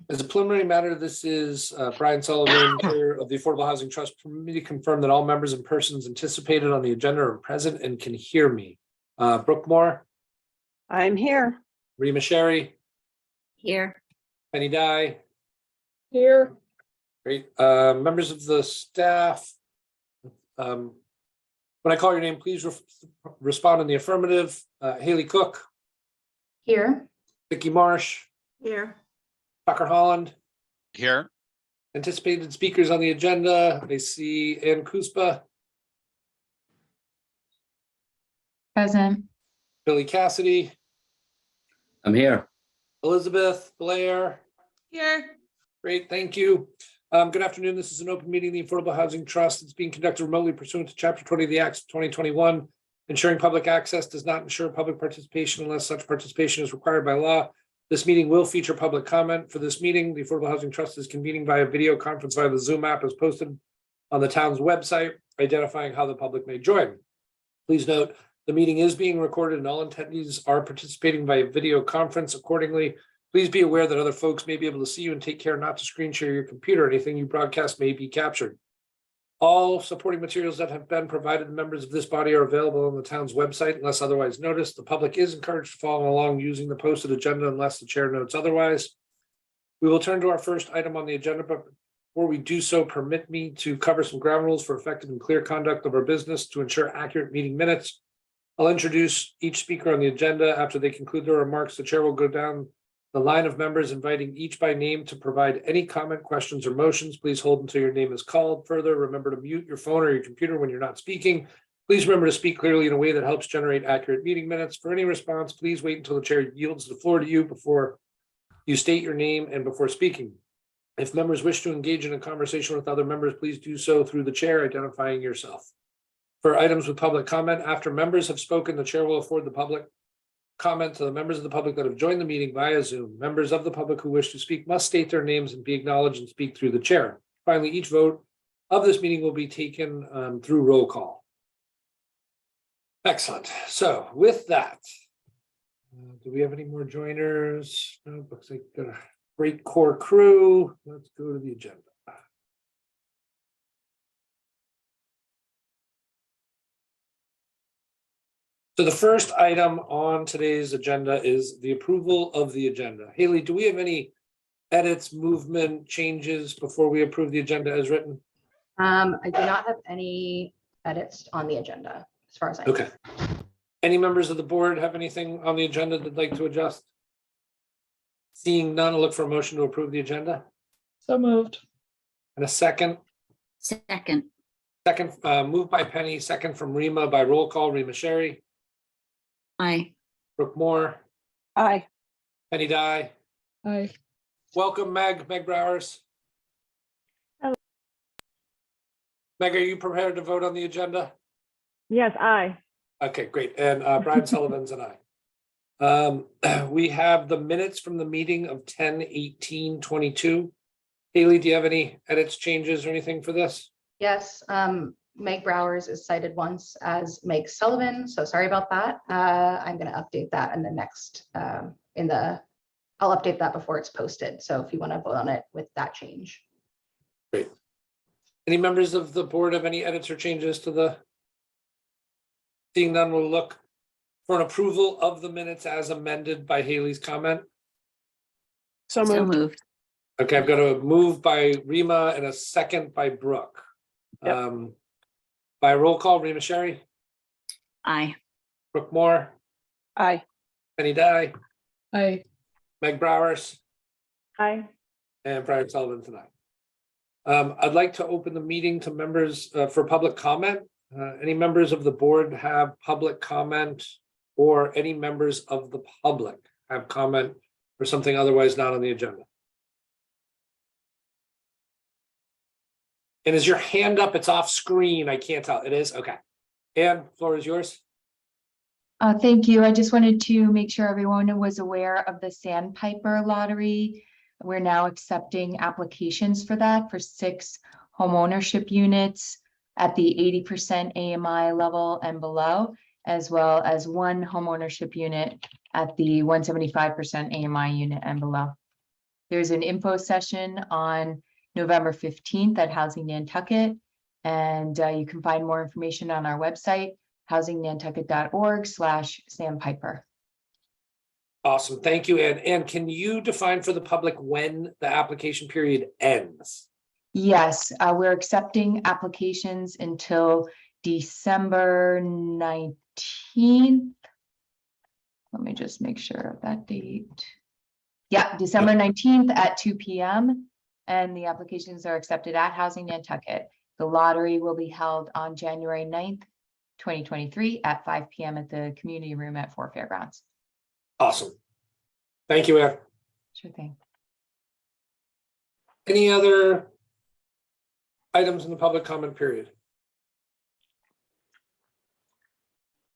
As a preliminary matter, this is Brian Sullivan, Chair of the Affordable Housing Trust. Permit me to confirm that all members and persons anticipated on the agenda are present and can hear me. Brooke Moore, I'm here. Rima Sherry, Here. Penny Dye. Here. Great. Members of the staff. When I call your name, please respond in the affirmative. Haley Cook, Here. Vicky Marsh, Here. Tucker Holland. Here. Anticipated speakers on the agenda. I see Ann Kuspa, Present. Billy Cassidy, I'm here. Elizabeth Blair. Here. Great, thank you. Good afternoon. This is an open meeting of the Affordable Housing Trust. It's being conducted remotely pursuant to Chapter 20 of the Acts of 2021. Ensuring public access does not ensure public participation unless such participation is required by law. This meeting will feature public comment. For this meeting, the Affordable Housing Trust is convening via video conference via the Zoom app as posted on the town's website, identifying how the public may join. Please note, the meeting is being recorded and all attendees are participating via video conference. Accordingly, please be aware that other folks may be able to see you and take care not to screen share your computer. Anything you broadcast may be captured. All supporting materials that have been provided to members of this body are available on the town's website unless otherwise noticed. The public is encouraged to follow along using the posted agenda unless the chair notes otherwise. We will turn to our first item on the agenda, but before we do so, permit me to cover some ground rules for effective and clear conduct of our business to ensure accurate meeting minutes. I'll introduce each speaker on the agenda. After they conclude their remarks, the chair will go down the line of members, inviting each by name to provide any comment, questions, or motions. Please hold until your name is called. Further, remember to mute your phone or your computer when you're not speaking. Please remember to speak clearly in a way that helps generate accurate meeting minutes. For any response, please wait until the chair yields the floor to you before you state your name and before speaking. If members wish to engage in a conversation with other members, please do so through the chair, identifying yourself. For items with public comment, after members have spoken, the chair will afford the public comment to the members of the public that have joined the meeting via Zoom. Members of the public who wish to speak must state their names and be acknowledged and speak through the chair. Finally, each vote of this meeting will be taken through roll call. Excellent. So with that, do we have any more joiners? No, looks like got a great core crew. Let's go to the agenda. So the first item on today's agenda is the approval of the agenda. Haley, do we have any edits, movement, changes before we approve the agenda as written? I do not have any edits on the agenda as far as I know. Okay. Any members of the board have anything on the agenda that'd like to adjust? Seeing none, I'll look for a motion to approve the agenda. So moved. And a second. Second. Second, moved by Penny, second from Rima by roll call. Rima Sherry, Aye. Brooke Moore, Aye. Penny Dye. Aye. Welcome, Meg Browers. Hello. Meg, are you prepared to vote on the agenda? Yes, aye. Okay, great. And Brian Sullivan's and I. We have the minutes from the meeting of 10/18/22. Haley, do you have any edits, changes, or anything for this? Yes, Meg Browers is cited once as Meg Sullivan, so sorry about that. I'm gonna update that in the next, I'll update that before it's posted. So if you want to vote on it with that change. Great. Any members of the board have any edits or changes to the? Seeing none, we'll look for an approval of the minutes as amended by Haley's comment. So So moved. moved. Okay, I've got a move by Rima and a second by Brooke. Yep. By roll call, Rima Sherry, Aye. Brooke Moore, Aye. Penny Dye, Aye. Meg Browers, Aye. and Brian Sullivan tonight. I'd like to open the meeting to members for public comment. Any members of the board have public comment, or any members of the public have comment for something otherwise not on the agenda? And is your hand up? It's off screen. I can't tell. It is? Okay. Ann, floor is yours. Thank you. I just wanted to make sure everyone was aware of the Sandpiper lottery. We're now accepting applications for that for 6 homeownership units at the 80% AMI level and below, as well as 1 homeownership unit at the 175% AMI unit and below. There's an info session on November 15th at Housing Nantucket. And you can find more information on our website, housingnantucket.org/sandpiper. Awesome. Thank you, Ann. And can you define for the public when the application period ends? Yes, we're accepting applications until December 19th. Let me just make sure of that date. Yeah, December 19th at 2 p.m. And the applications are accepted at Housing Nantucket. The lottery will be held on January 9th, 2023 at 5 p.m. at the community room at Fort Fairgrounds. Awesome. Thank you, Ann. Sure thing. Any other items in the public comment period?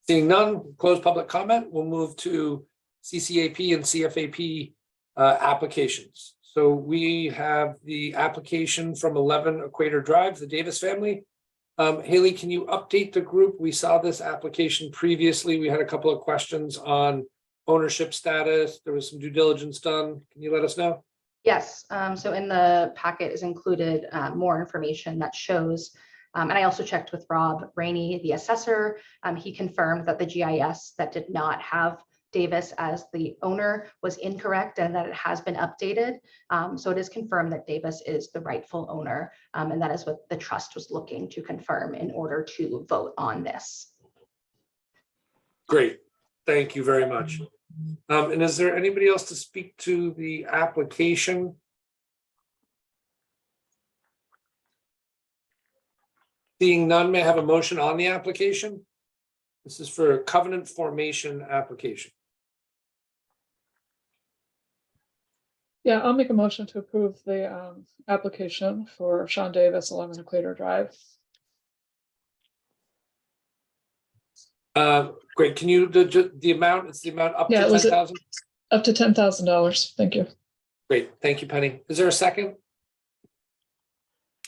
Seeing none, close public comment. We'll move to CCAP and CFAP applications. So we have the application from 11 Equator Drive, the Davis family. Haley, can you update the group? We saw this application previously. We had a couple of questions on ownership status. There was some due diligence done. Can you let us know? Yes, so in the packet is included more information that shows, and I also checked with Rob Rainey, the assessor. He confirmed that the GIS that did not have Davis as the owner was incorrect and that it has been updated. So it is confirmed that Davis is the rightful owner, and that is what the trust was looking to confirm in order to vote on this. Great. Thank you very much. And is there anybody else to speak to the application? Seeing none, may I have a motion on the application? This is for a covenant formation application. Yeah, I'll make a motion to approve the application for Sean Davis, 11 Equator Drive. Great. Can you, the amount, it's the amount up Yeah, to it was 10,000? Up to $10,000. Thank you. Great. Thank you, Penny. Is there a second?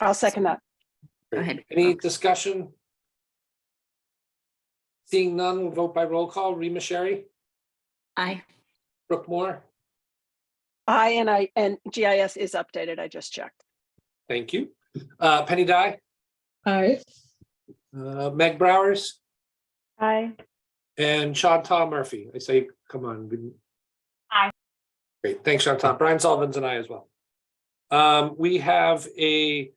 I'll second that. Great. ahead, Any Brooke. discussion? Seeing none, we'll vote by roll call. Rima Sherry, Aye. Brooke Moore. And GIS is updated. I just checked. Thank you. Penny Dye, Aye. Meg Browers, Aye. and Chantal Murphy. I say, come on. Aye. Great. Thanks, Chantal. Brian Sullivan's and I as well. We have a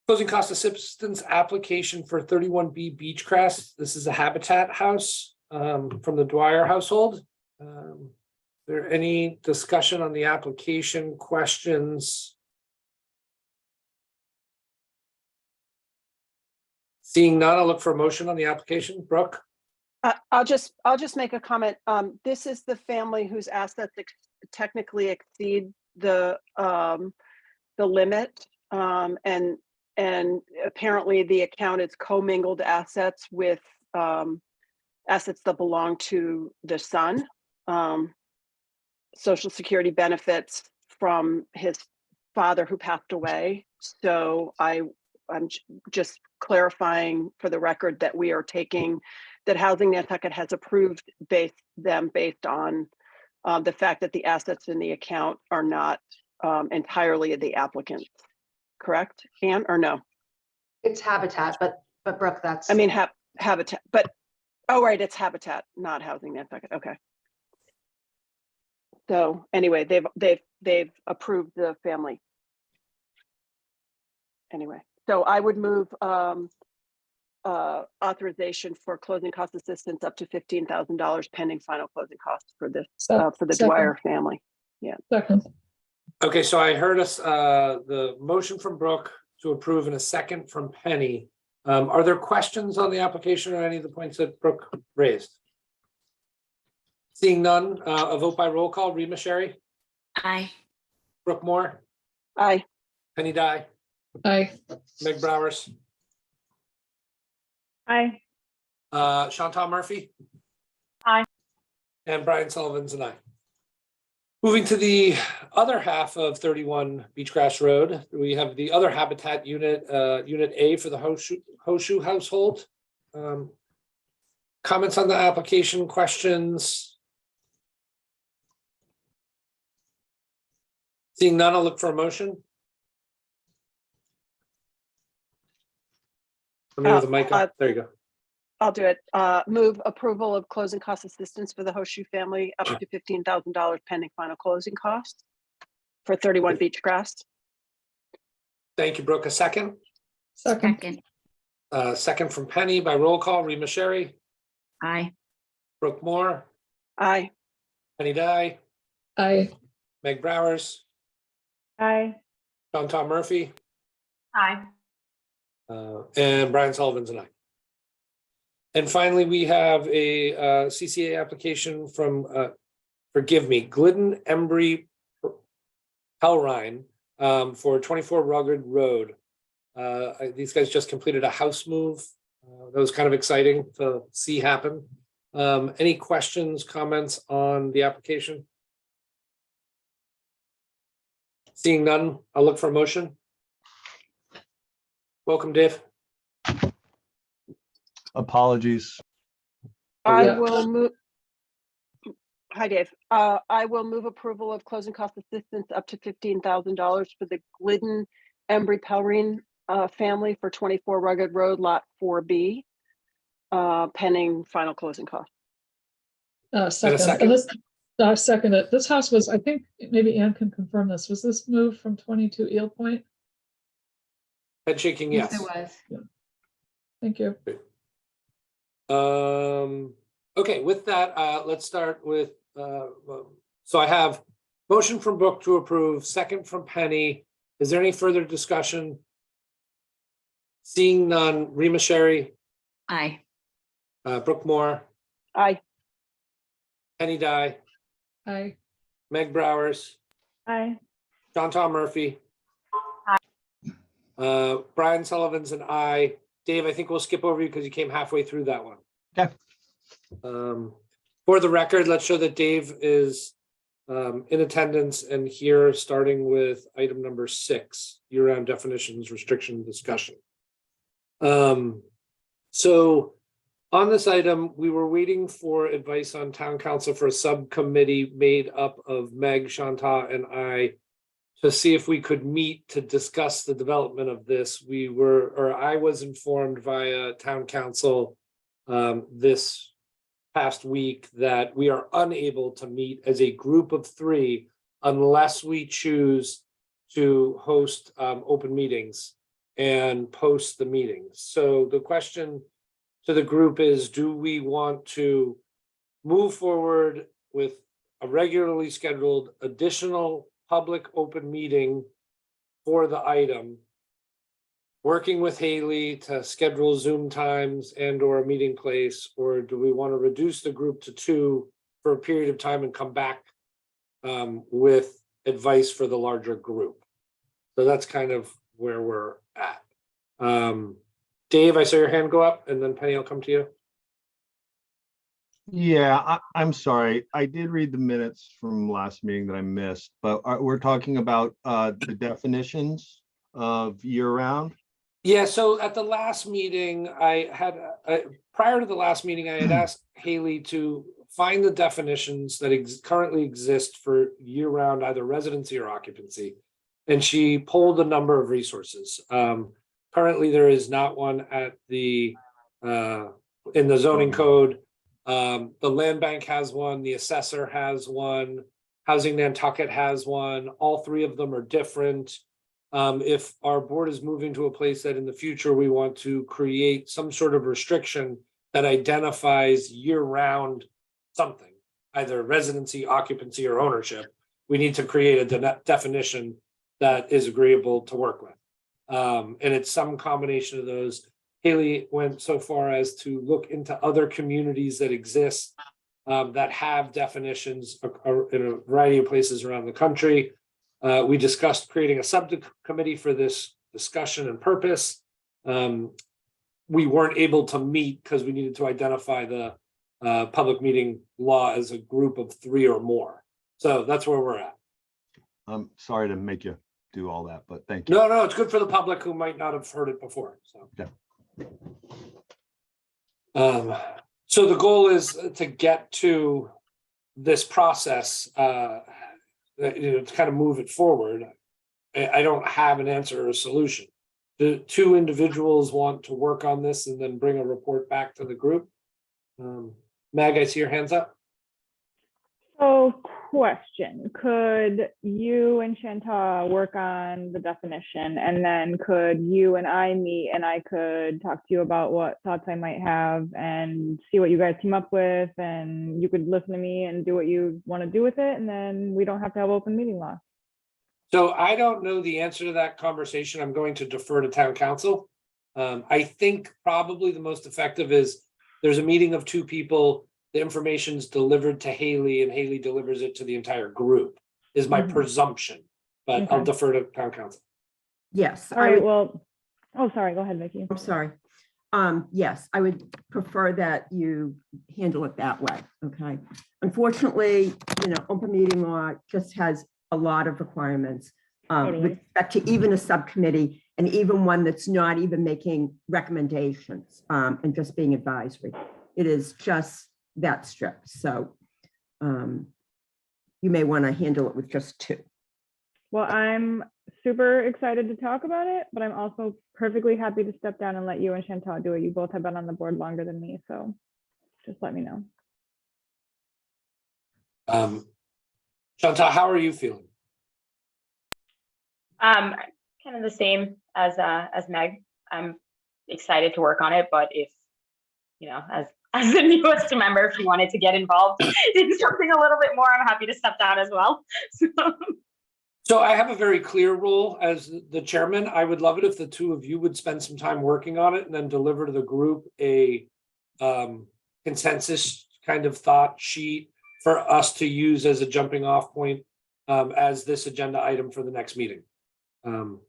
closing cost assistance application for 31B Beechcrest. This is a habitat house from the Dwyer household. Is there any discussion on the application, questions? Seeing none, I'll look for a motion on the application. Brooke? I'll just make a comment. This is the family whose assets technically exceed the limit, and apparently the account is commingled assets with assets that belong to the son. Social Security benefits from his father who passed away. So I'm just clarifying for the record that we are taking that Housing Nantucket has approved based on the fact that the assets in the account are not entirely of the applicant. Correct, Anne, or no? It's Habitat, but Brooke, that's. I mean, Habitat, but, oh, right, it's Habitat, not Housing Nantucket, okay. So anyway, they've approved the family. Anyway, so I would move authorization for closing cost assistance up to $15,000 pending final closing costs for this for the Second. Dwyer family. Second. Okay, so I heard us the motion from Brooke to approve and a second from Penny. Are there questions on the application or any of the points that Brooke raised? Seeing none, a vote by roll call. Rima Sherry, Aye. Brooke Moore, Aye. Penny Dye, Aye. Meg Browers, Aye. Chantal Murphy. Aye. And Brian Sullivan's and I. Moving to the other half of 31 Beechgrass Road, we have the other habitat unit, Unit A for the Hoshu household. Comments on the application, questions? Seeing none, I'll look for a motion. Somebody with the mic up. There you go. I'll do it. Move approval of closing cost assistance for the Horseshoe family up to $15,000 pending final closing costs for 31 Beachgrass. Thank you, Brooke. A second? Second, Second. Second from Penny by roll call. Rima Sherry, Aye. Brooke Moore, Aye. Penny Dye, aye. Meg Bowers, Aye. John Tom Murphy, Aye. and Brian Sullivan's an aye. And finally, we have a CCA application from, forgive me, Glidden Embry Pelrine for 24 Rugged Road. These guys just completed a house move. That was kind of exciting to see happen. Any questions, comments on the application? Seeing none, I'll look for a motion. Welcome, Dave. Apologies. I Yeah. will move. Hi, Dave. I will move approval of closing cost assistance up to $15,000 for the Glidden Embry Pelrine family for 24 Rugged Road, Lot 4B, pending final closing cost. Second, second? and this, I second it. This house was, I think, maybe Ann can confirm this. Was this moved from 22 Eel Point? Head shaking, Yes, yes. it was. Thank you. Okay, with that, let's start with, so I have motion from Brooke to approve, second from Penny. Is there any further discussion? Seeing none, Rima Sherry, Aye. Brooke Moore, Aye. Penny Dye, Aye. Meg Bowers, Aye. John Tom Murphy. Brian Sullivan's an aye. Dave, I think we'll skip over you because you came halfway through that one. Okay. For the record, let's show that Dave is in attendance and here, starting with item number 6, year-round definitions, restriction, discussion. So on this item, we were waiting for advice on town council for a subcommittee made up of Meg, Shanta, and I to see if we could meet to discuss the development of this. I was informed via town council this past week that we are unable to meet as a group of 3 unless we choose to host open meetings and post the meetings. So the question to the group is, do we want to move forward with a regularly scheduled additional public open meeting for the item, working with Haley to schedule Zoom times and or a meeting place, or do we want to reduce the group to 2 for a period of time and come back with advice for the larger group? So that's kind of where we're at. Dave, I saw your hand go up, and then Penny, I'll come to you. Yeah, I'm sorry. I did read the minutes from last meeting that I missed, but we're talking about the definitions of year-round. Yeah, so at the last meeting, prior to the last meeting, I had asked Haley to find the definitions that currently exist for year-round, either residency or occupancy. And she pulled a number of resources. Currently, there is not one at in the zoning code. The land bank has one, the assessor has one, Housing Nantucket has one. All 3 of them are different. If our board is moving to a place that in the future we want to create some sort of restriction that identifies year-round something, either residency, occupancy, or ownership, we need to create a definition that is agreeable to work with. And it's some combination of those. Haley went so far as to look into other communities that exist that have definitions in a variety of places around the country. We discussed creating a subcommittee for this discussion and purpose. We weren't able to meet because we needed to identify the public meeting law as a group of 3 or more. So that's where we're at. I'm sorry to make you do all that, but thank you. No, it's good for the public who might not have heard it before. So. Okay. So the goal is to get to this process to kind of move it forward. I don't have an answer or a solution. Do two individuals want to work on this and then bring a report back to the group? Mag, I see your hands up. So question, could you and Chantal work on the definition, and then could you and I meet and I could talk to you about what thoughts I might have and see what you guys came up with, and you could listen to me and do what you want to do with it, and then we don't have to have open meeting law. So I don't know the answer to that conversation. I'm going to defer to town council. I think probably the most effective is there's a meeting of two people. The information's delivered to Haley and Haley delivers it to the entire group is my presumption, but I'll Okay. defer to town council. Yes, All right, well, oh, sorry, go ahead, Vicky. I'm sorry. Yes, I would prefer that you handle it that way, okay? Unfortunately, open meeting law just has a lot of requirements Totally. with respect to even a subcommittee and even one that's not even making recommendations and just being advisory. It is just that strict. So you may want to handle it with just two. Well, I'm super excited to talk about it, but I'm also perfectly happy to step down and let you and Chantal do it. You both have been on the board longer than me, so just let me know. Chantal, how are you feeling? Kind of the same as Meg. I'm excited to work on it, but if as the newest member, if you wanted to get involved in something a little bit more, I'm happy to step down as well. So I have a very clear role as the chairman. I would love it if the two of you would spend some time working on it and then deliver to the group a consensus kind of thought sheet for us to use as a jumping off point as this agenda item for the next meeting. And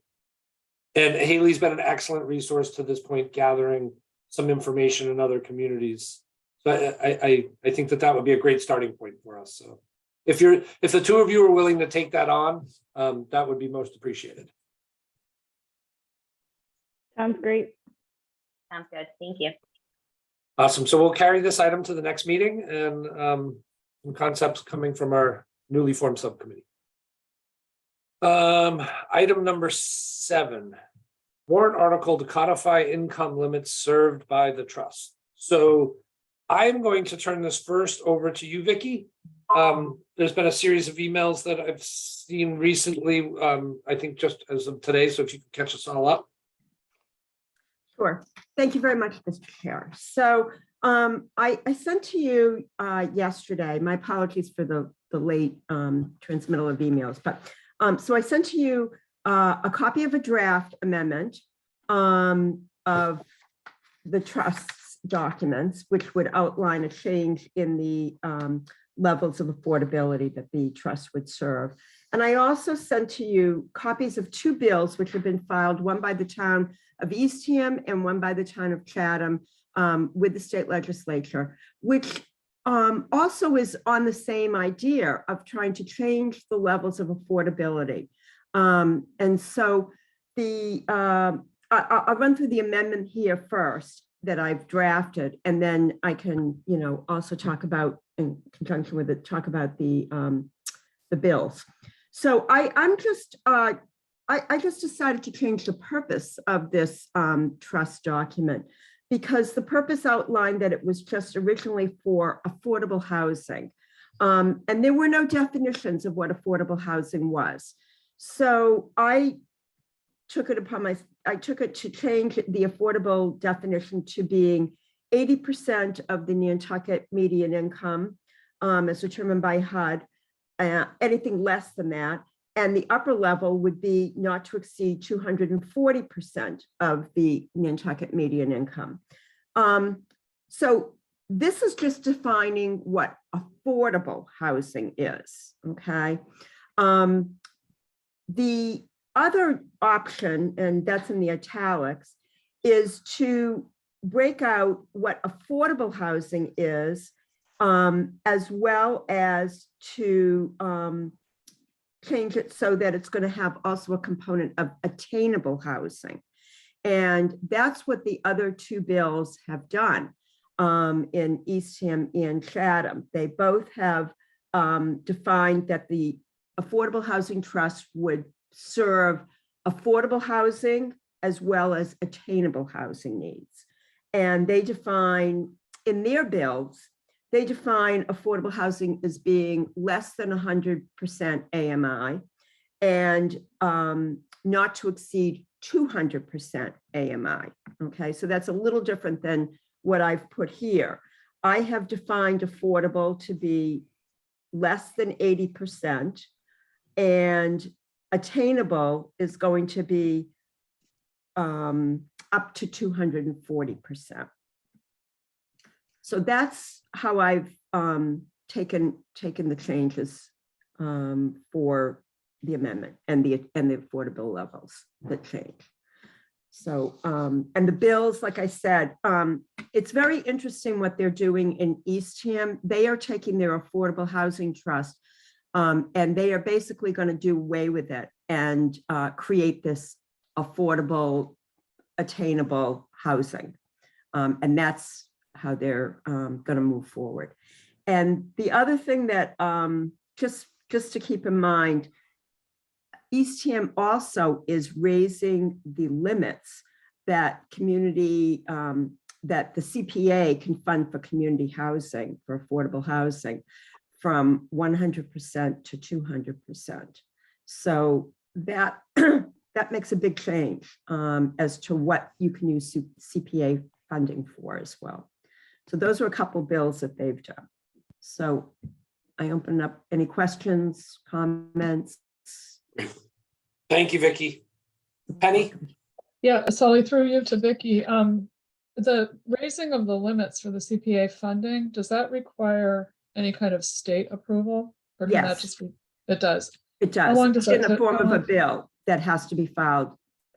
Haley's been an excellent resource to this point, gathering some information in other communities. So I think that would be a great starting point for us. So if the two of you are willing to take that on, that would be most appreciated. Sounds great. Sounds good. Thank you. Awesome. So we'll carry this item to the next meeting and some concepts coming from our newly formed subcommittee. Item number 7, warrant article to codify income limits served by the trust. So I'm going to turn this first over to you, Vicky. There's been a series of emails that I've seen recently, I think just as of today. So if you could catch us all up. Sure. Thank you very much, Mr. Chair. So I sent to you yesterday, my apologies for the late transmittal of emails, but so I sent to you a copy of a draft amendment of the trust's documents, which would outline a change in the levels of affordability that the trust would serve. And I also sent to you copies of 2 bills which have been filed, one by the town of Eastham and one by the town of Chatham with the state legislature, which also is on the same idea of trying to change the levels of affordability. And so I'll run through the amendment here first that I've drafted, and then I can, also talk about, in conjunction with it, talk about the bills. So I just decided to change the purpose of this trust document, because the purpose outlined that it was just originally for affordable housing. And there were no definitions of what affordable housing was. So I took it to change the affordable definition to being 80% of the Nantucket median income as determined by HUD, anything less than that. And the upper level would be not to exceed 240% of the Nantucket median income. So this is just defining what affordable housing is, okay? The other option, and that's in the italics, is to break out what affordable housing is, as well as to change it so that it's going to have also a component of attainable housing. And that's what the other 2 bills have done in Eastham and Chatham. They both have defined that the Affordable Housing Trust would serve affordable housing as well as attainable housing needs. And they define, in their bills, they define affordable housing as being less than 100% AMI and not to exceed 200% AMI. Okay, so that's a little different than what I've put here. I have defined affordable to be less than 80%, and attainable is going to be up to 240%. So that's how I've taken the changes for the amendment and the affordable levels that change. So, and the bills, like I said, it's very interesting what they're doing in Eastham. They are taking their Affordable Housing Trust and they are basically going to do away with it and create this affordable, attainable housing. And that's how they're going to move forward. And the other thing that just to keep in mind, Eastham also is raising the limits that community, that the CPA can fund for community housing, for affordable housing, from 100% to 200%. So that that makes a big change as to what you can use CPA funding for as well. So those are a couple bills that they've done. So I open up any questions, comments. Thank you, Vicky. Penny? Yeah, Sully, through you to Vicky. The raising of the limits for the CPA funding, does that require any kind of state approval? Or can that Yes. just be, it does? It How long does, does in that the take? form How of a long- bill that has to be filed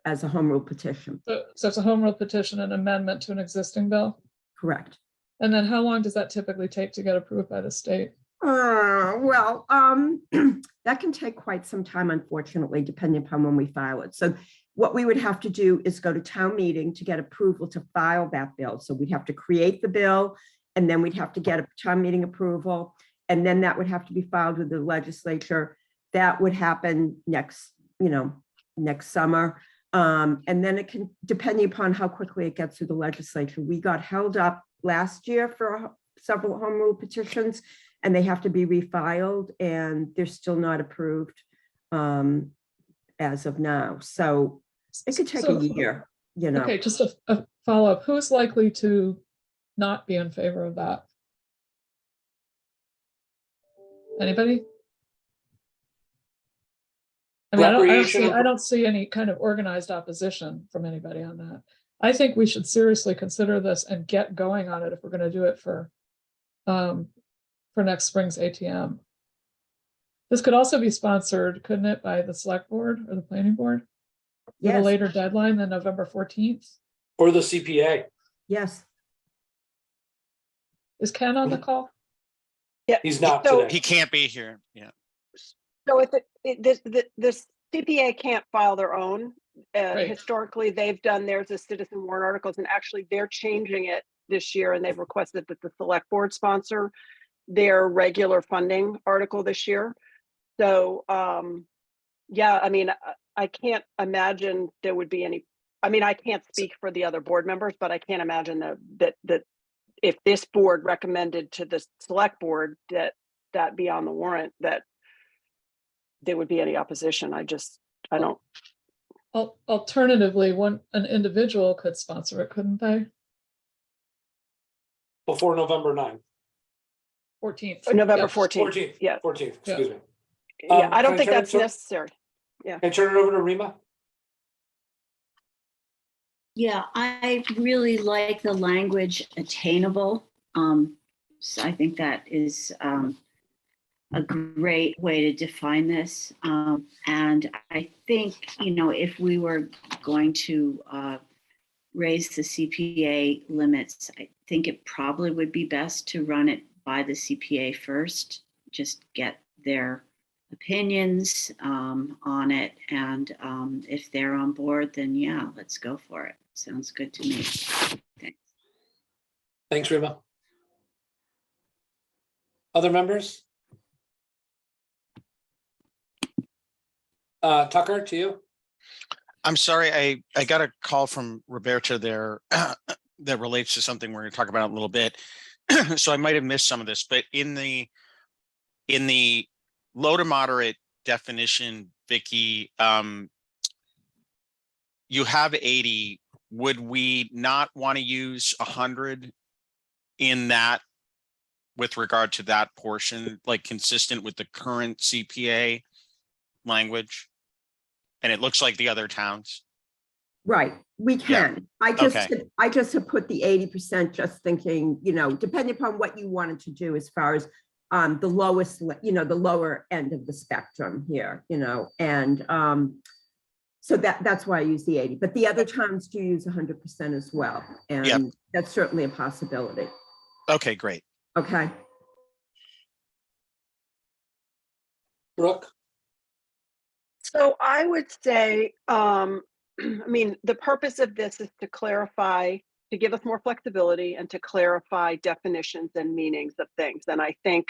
as a home rule petition. So it's a home rule petition, an amendment to an existing bill? Correct. And then how long does that typically take to get approved by the state? Well, that can take quite some time, unfortunately, depending upon when we file it. So what we would have to do is go to town meeting to get approval to file that bill. So we'd have to create the bill, and then we'd have to get a town meeting approval, and then that would have to be filed with the legislature. That would happen next summer. And then it can, depending upon how quickly it gets through the legislature. We got held up last year for several home rule petitions, and they have to be refiled, and they're still not approved as of now. So it could take So- a year, Okay, just a follow-up. Who's likely to not be in favor of that? Anybody? I mean, I don't see any kind of organized opposition from anybody on that. I think we should seriously consider this and get going on it if we're going to do it for next spring's ATM. This could also be sponsored, couldn't it, by the select board or the planning board? With a Yes, later deadline than November 14th? Or the CPA? yes. Is Ken on the call? He's not So- today. He can't be here. Yeah. So if the CPA can't file their own, Right. historically, they've done theirs as citizen warrant articles, and actually they're changing it this year, and they've requested that the select board sponsor their regular funding article this year. So, yeah, I mean, I can't imagine there would be any, I mean, I can't speak for the other board members, but I can't imagine that if this board recommended to the select board that be on the warrant, that there would be any opposition. I don't. Alternatively, an individual could sponsor it, couldn't they? Before November 9th. 14th. November Yeah. 14th. 14th. Yeah. 14th, excuse me. Yeah, I don't can think turn it that's to- necessary. Can I turn it over to Rima? Yeah, I really like the language attainable. So I think that is a great way to define this. And I think, if we were going to raise the CPA limits, I think it probably would be best to run it by the CPA first, just get their opinions on it. And if they're on board, then yeah, let's go for it. Sounds good to me. Thanks. Thanks, Rima. Other members? Tucker, to you. I'm sorry, I got a call from Roberta there that relates to something we're going to talk about in a little bit. So I might have missed some of this, but in the low to moderate definition, Vicky, you have 80. Would we not want to use 100 in that with regard to that portion, like consistent with the current CPA language? And it looks like the other towns. Right, we can. I just have put the 80%, just thinking, depending upon what you wanted to do as far as the lowest, the lower end of the spectrum here, and so that's why I use the 80, but the other towns do use 100% as well. And that's certainly a possibility. Okay, great. Okay. Brooke? So I would say, I mean, the purpose of this is to clarify, to give us more flexibility and to clarify definitions and meanings of things. And I think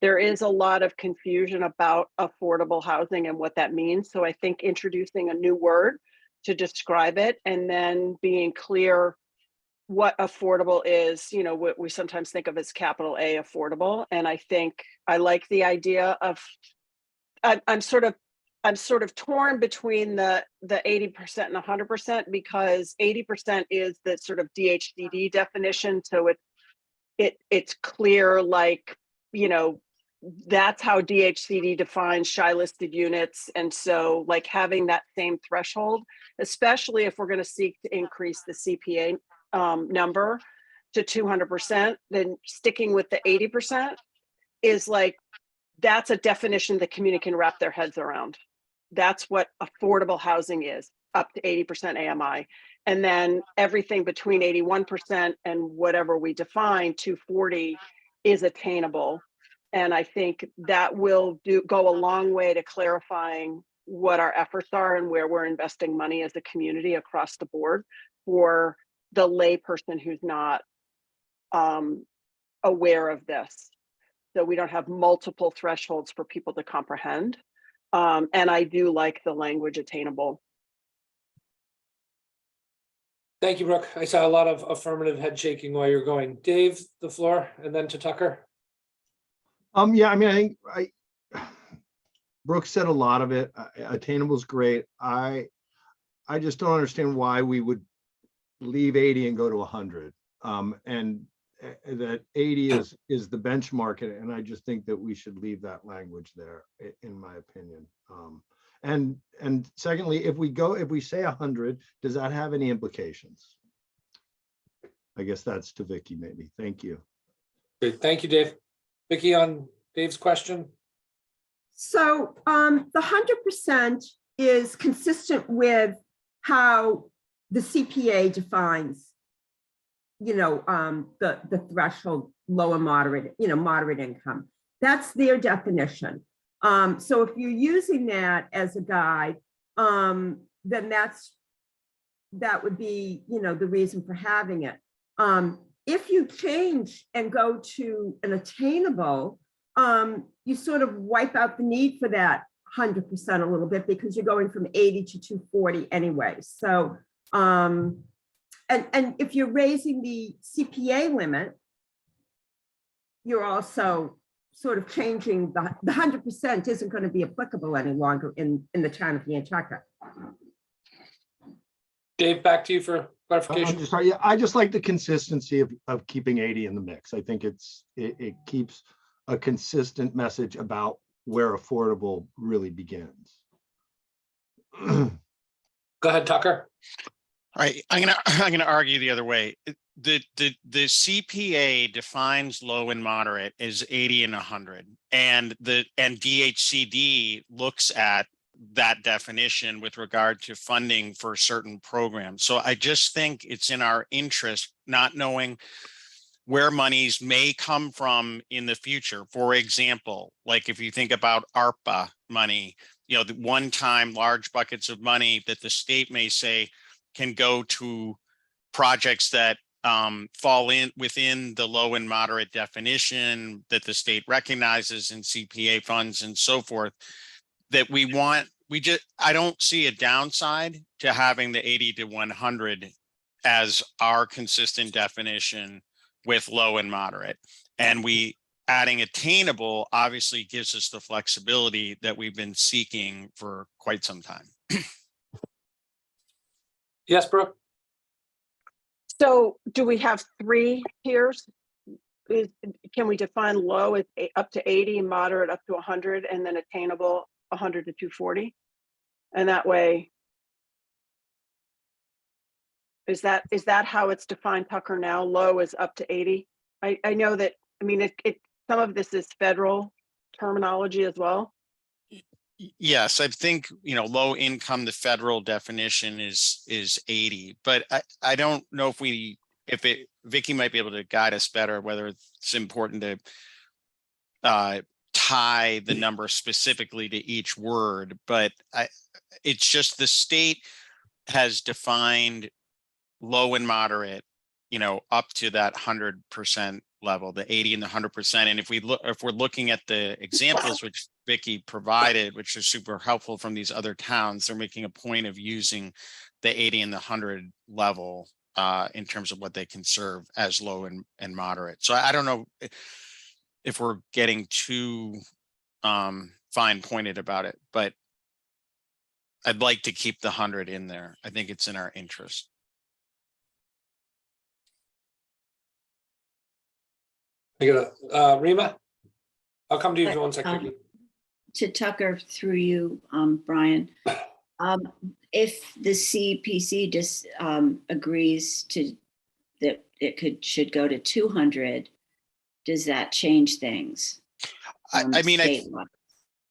there is a lot of confusion about affordable housing and what that means. So I think introducing a new word to describe it and then being clear what affordable is, what we sometimes think of as capital A affordable. And I think I like the idea of, I'm sort of torn between the 80% and 100%, because 80% is the sort of DHCD definition. So it's clear, like, that's how DHCD defines shy listed units. And so like having that same threshold, especially if we're going to seek to increase the CPA number to 200%, then sticking with the 80% is like, that's a definition the community can wrap their heads around. That's what affordable housing is, up to 80% AMI. And then everything between 81% and whatever we define, 240, is attainable. And I think that will go a long way to clarifying what our efforts are and where we're investing money as a community across the board for the layperson who's not aware of this. So we don't have multiple thresholds for people to comprehend. And I do like the language attainable. Thank you, Brooke. I saw a lot of affirmative head shaking while you're going. Dave, the floor, and then to Tucker. Yeah, I mean, I think Brooke said a lot of it. Attainable is great. I just don't understand why we would leave 80 and go to 100. And that 80 is the benchmark, and I just think that we should leave that language there, in my opinion. And secondly, if we say 100, does that have any implications? I guess that's to Vicky, maybe. Thank you. Great. Thank you, Dave. Vicky, on Dave's question. So the 100% is consistent with how the CPA defines, the threshold, low and moderate, moderate income. That's their definition. So if you're using that as a guide, then that would be, the reason for having it. If you change and go to an attainable, you sort of wipe out the need for that 100% a little bit, because you're going from 80 to 240 anyway. So, and if you're raising the CPA limit, you're also sort of changing the 100% isn't going to be applicable any longer in the town of Nantucket. Dave, back to you for clarification. I just like the consistency of keeping 80 in the mix. I think it keeps a consistent message about where affordable really begins. Go ahead, Tucker. All right, I'm gonna argue the other way. The CPA defines low and moderate as 80 and 100, and DHCD looks at that definition with regard to funding for certain programs. So I just think it's in our interest, not knowing where monies may come from in the future. For example, like if you think about ARPA money, the one-time large buckets of money that the state may say can go to projects that fall within the low and moderate definition that the state recognizes in CPA funds and so forth, that we want I don't see a downside to having the 80 to 100 as our consistent definition with low and moderate. And adding attainable obviously gives us the flexibility that we've been seeking for quite some time. Yes, Brooke? So do we have 3 tiers? Can we define low as up to 80, moderate up to 100, and then attainable 100 to 240? And that way, is that how it's defined, Tucker, now? Low is up to 80? I know that, I mean, some of this is federal terminology as well. Yes, I think, low income, the federal definition is 80, but I don't know if Vicky might be able to guide us better, whether it's important to tie the number specifically to each word, but it's just the state has defined low and moderate, up to that 100% level, the 80 and the 100%. And if we're looking at the examples which Vicky provided, which are super helpful from these other towns, they're making a point of using the 80 and the 100 level in terms of what they can serve as low and moderate. So I don't know if we're getting too fine pointed about it, but I'd like to keep the 100 in there. I think it's in our interest. I got Rima? I'll come to you for 1 second. To Tucker through you, Brian. If the CPC just agrees to that it should go to 200, does that change things? I mean,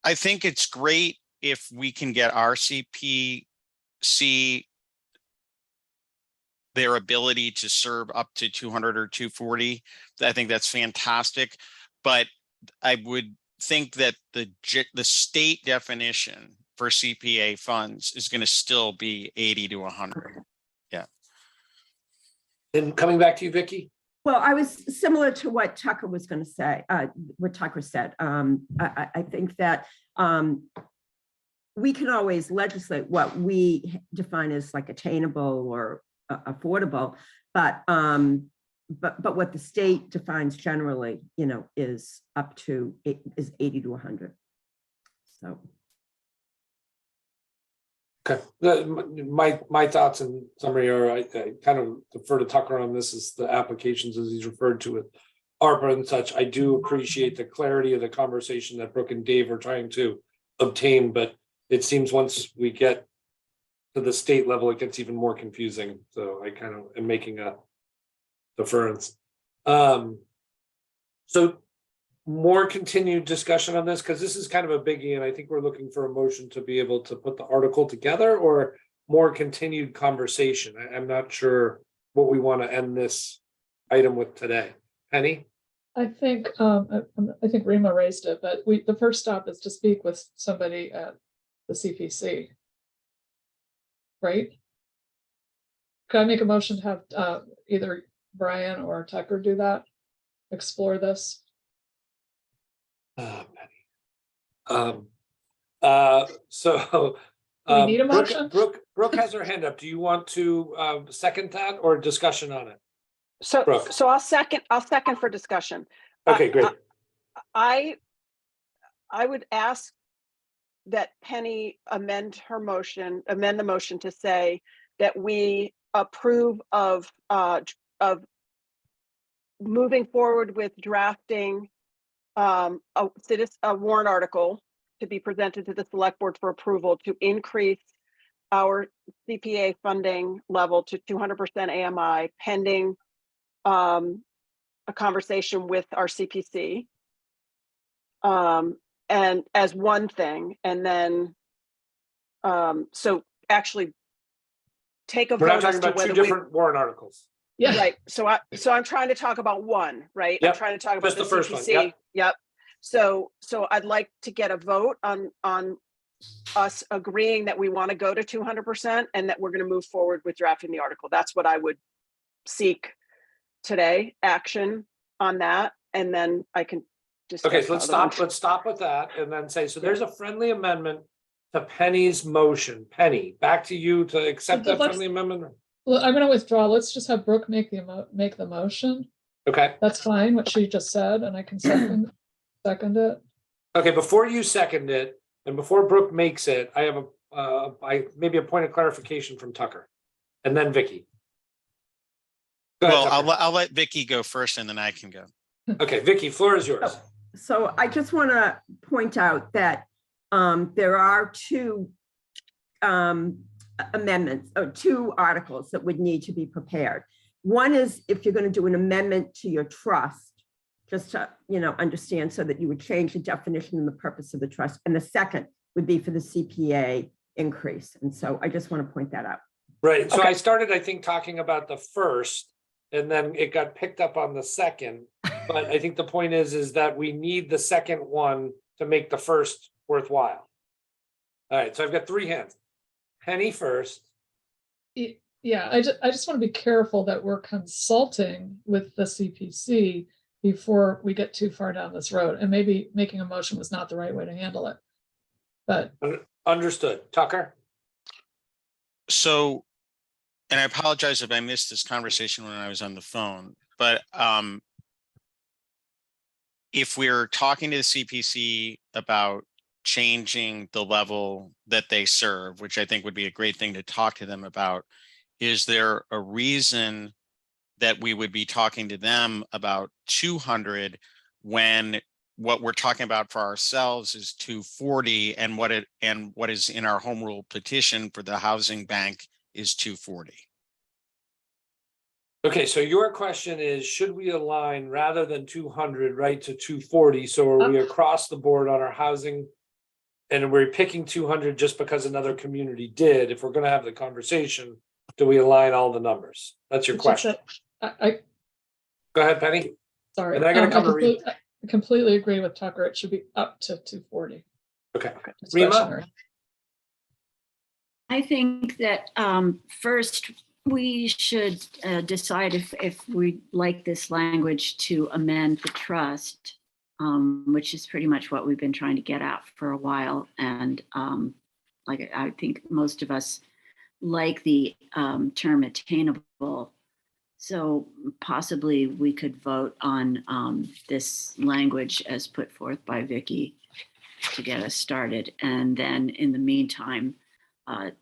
I think it's great if we can get our CPC their ability to serve up to 200 or 240. I think that's fantastic. But I would think that the state definition for CPA funds is going to still be 80 to 100. Yeah. And coming back to you, Vicky? Well, I was similar to what Tucker was going to say, what Tucker said. I think that we can always legislate what we define as like attainable or affordable, but what the state defines generally, is up to is 80 to 100. So. Okay, my thoughts in summary are I kind of defer to Tucker on this, is the applications as he's referred to it, ARPA and such. I do appreciate the clarity of the conversation that Brooke and Dave are trying to obtain, but it seems once we get to the state level, it gets even more confusing. So I kind of am making a deference. So more continued discussion on this, because this is kind of a biggie, and I think we're looking for a motion to be able to put the article together, or more continued conversation. I'm not sure what we want to end this item with today. Penny? I think Rima raised it, but the first stop is to speak with somebody at the CPC. Right? Can I make a motion to have either Brian or Tucker do that? Explore this? So Do we need a motion? Brooke has her hand up. Do you want to second that or discussion on it? So Brooke. so I'll second for discussion. Okay, great. I would ask that Penny amend the motion to say that we approve of moving forward with drafting a warrant article to be presented to the select board for approval to increase our CPA funding level to 200% AMI pending a conversation with our CPC. And as one thing, and then so actually take a We're vote not as talking to about two whether different warrant articles. Yeah. right. So I'm trying to talk about one, right? Yep. I'm trying to talk about Just the first one, CPC. Yep. So I'd like to get a vote on us agreeing that we want to go to 200% and that we're going to move forward with drafting the article. That's what I would seek today, action on that, and then I can discuss. Okay, so the other ones. let's stop with that and then say, so there's a friendly amendment to Penny's motion. Penny, back to you to accept that Let's- friendly amendment. Well, I'm gonna withdraw. Let's just have Brooke make the motion. Okay, That's fine, what she just said, and I can second it. okay, before you second it, and before Brooke makes it, I have maybe a point of clarification from Tucker. And then Vicky. Go ahead, Well, Tucker. I'll let Vicky go first and then I can go. Okay, Vicky, floor is yours. So I just want to point out that there are two amendments or two articles that would need to be prepared. One is if you're going to do an amendment to your trust, just to, understand so that you would change the definition and the purpose of the trust. And the second would be for the CPA increase. And so I just want to point that out. Right, so Okay. I started, I think, talking about the first, and then it got picked up on the second. But I think the point is that we need the second one to make the first worthwhile. All right, so I've got three hands. Penny first. Yeah, I just want to be careful that we're consulting with the CPC before we get too far down this road, and maybe making a motion was not the right way to handle it. But Understood. Tucker? So, and I apologize if I missed this conversation when I was on the phone, but if we're talking to the CPC about changing the level that they serve, which I think would be a great thing to talk to them about, is there a reason that we would be talking to them about 200 when what we're talking about for ourselves is 240, and what is in our home rule petition for the housing bank is 240? Okay, so your question is, should we align rather than 200, right, to 240? So are we across the board on our housing? And we're picking 200 just because another community did? If we're gonna have the conversation, do we align all the numbers? That's your it's just question. that Go ahead, Penny. sorry, And then I gotta come to Rima. I completely agree with Tucker. It should be up to 240. Okay, Rima? Discretionary. I think that first, we should decide if we'd like this language to amend the trust, which is pretty much what we've been trying to get at for a while. And like I think most of us like the term attainable. So possibly we could vote on this language as put forth by Vicky to get us started. And then in the meantime,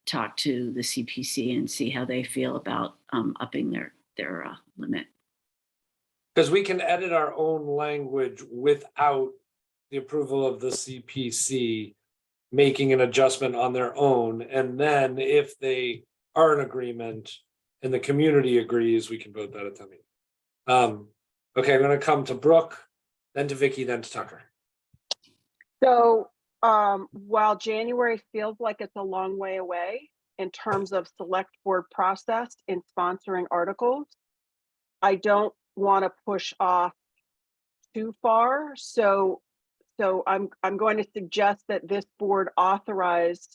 talk to the CPC and see how they feel about upping their limit. Because we can edit our own language without the approval of the CPC making an adjustment on their own. And then if they are in agreement and the community agrees, we can vote that at the meeting. Okay, I'm gonna come to Brooke, then to Vicky, then to Tucker. So while January feels like it's a long way away in terms of select board process in sponsoring articles, I don't want to push off too far. So I'm going to suggest that this board authorize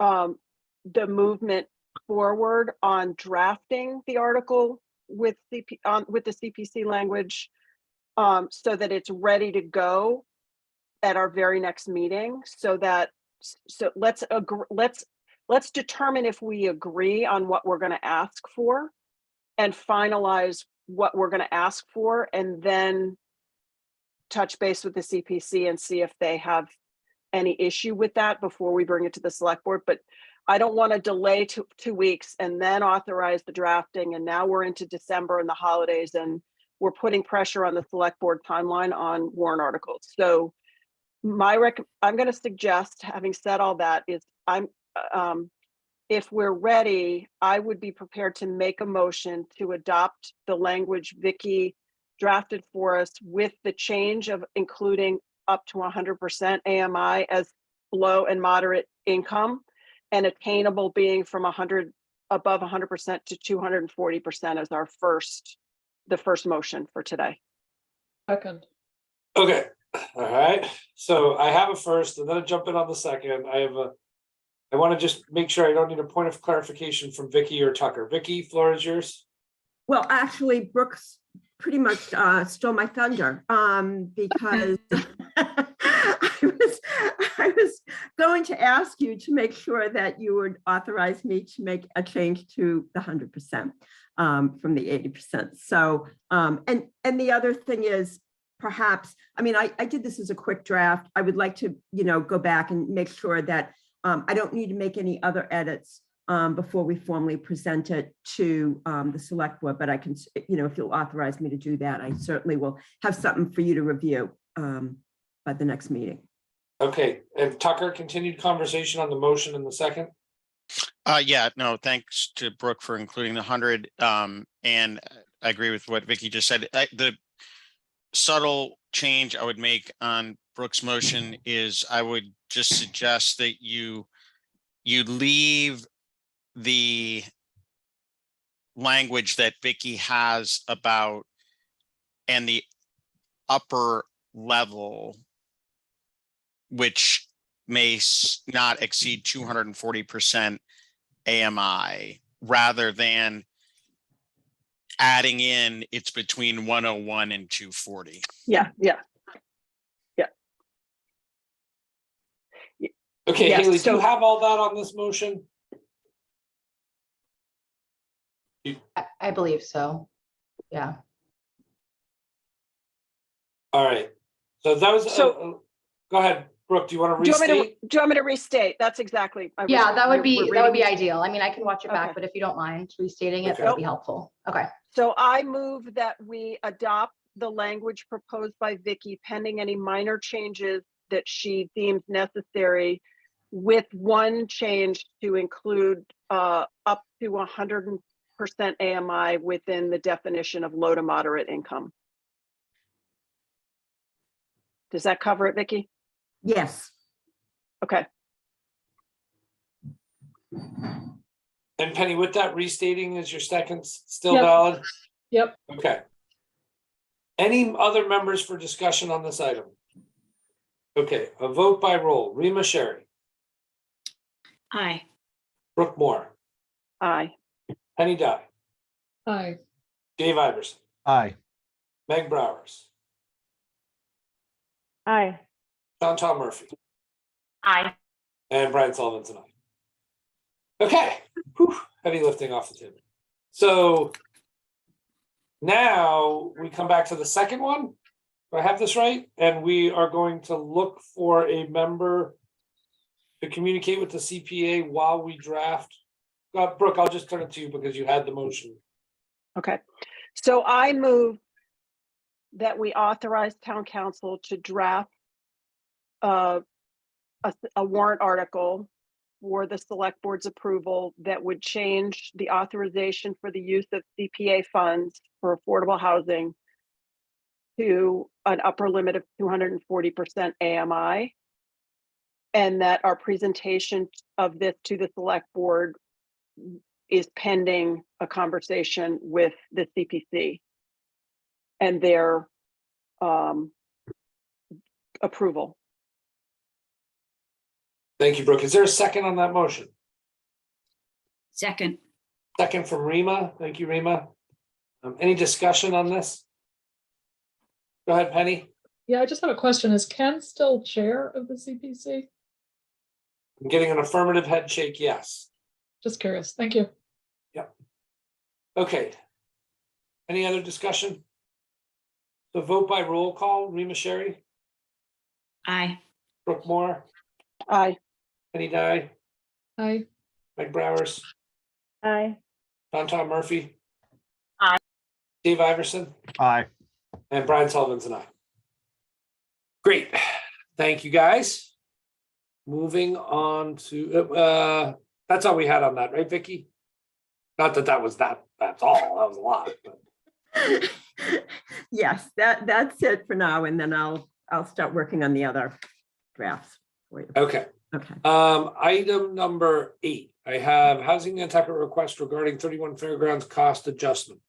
the movement forward on drafting the article with the CPC language so that it's ready to go at our very next meeting, so let's determine if we agree on what we're going to ask for and finalize what we're going to ask for, and then touch base with the CPC and see if they have any issue with that before we bring it to the select board. But I don't want to delay 2 weeks and then authorize the drafting. And now we're into December and the holidays, and we're putting pressure on the select board timeline on warrant articles. So I'm going to suggest, having said all that, is if we're ready, I would be prepared to make a motion to adopt the language Vicky drafted for us with the change of including up to 100% AMI as low and moderate income, and attainable being from above 100% to 240% as the first motion for today. Second. Okay, all right. So I have a first, and then I jump in on the second. I want to just make sure I don't need a point of clarification from Vicky or Tucker. Vicky, floor is yours. Well, actually, Brooks pretty much stole my thunder because I was going to ask you to make sure that you would authorize me to make a change to the 100% from the 80%. So, and the other thing is, perhaps, I mean, I did this as a quick draft. I would like to, go back and make sure that I don't need to make any other edits before we formally present it to the select board, but I can, if you'll authorize me to do that, I certainly will have something for you to review by the next meeting. Okay, and Tucker, continued conversation on the motion in the second. Yeah, no, thanks to Brooke for including the 100. And I agree with what Vicky just said. The subtle change I would make on Brooke's motion is I would just suggest that you leave the language that Vicky has about and the upper level, which may not exceed 240% AMI, rather than adding in it's between 101 and 240. Yeah. Okay, Yes, Haley, do so- you have all that on this motion? I believe so. Yeah. All right, so those, So- go ahead, Brooke, do you want to Do you restate? want me to restate? That's exactly. I was- Yeah, that would we're be reading- ideal. I mean, I can watch it back, Okay. but if you don't mind restating it, Okay. that would be helpful. Okay. So I move that we adopt the language proposed by Vicky pending any minor changes that she deems necessary, with one change to include up to 100% AMI within the definition of low to moderate income. Does that cover it, Vicky? Yes. Okay. And Penny, with that restating, is your second still Yep. valid? Yep. Okay. Any other members for discussion on this item? Okay, a vote by roll. Rima Sherry, Aye. Brooke Moore, Aye. Penny Dye, Aye. Dave Iverson, Aye. Meg Browers, Aye. Chantal Murphy, Aye. and Brian Sullivan tonight. Okay, whew, heavy lifting off the table. So now we come back to the second one. Do I have this right? And we are going to look for a member to communicate with the CPA while we draft. Brooke, I'll just turn it to you because you had the motion. Okay. So I move that we authorize town council to draft a warrant article for the select board's approval that would change the authorization for the use of CPA funds for affordable housing to an upper limit of 240% AMI. And that our presentation of this to the select board is pending a conversation with the CPC and their approval. Thank you, Brooke. Is there a second on that motion? Second. Second from Rima. Thank you, Rima. Any discussion on this? Go ahead, Penny. Yeah, I just have a question. Is Ken still chair of the CPC? I'm getting an affirmative head shake, yes. Just curious. Thank you. Okay. Any other discussion? The vote by roll call, Rima Sherry, Aye. Brooke Moore, Aye. Penny Dye, Aye. Meg Browers, Aye. Tom Murphy. Aye. Dave Iverson, Aye. and Brian Sullivan's an aye. Great. Thank you, guys. Moving on to, that's all we had on that, right, Vicky? Not that that's all, that was a lot. But. Yes, that's it for now, and then I'll start working on the other drafts for you. Okay. Okay. Item number 8, I have housing Nantucket request regarding 31 Fairgrounds cost adjustment.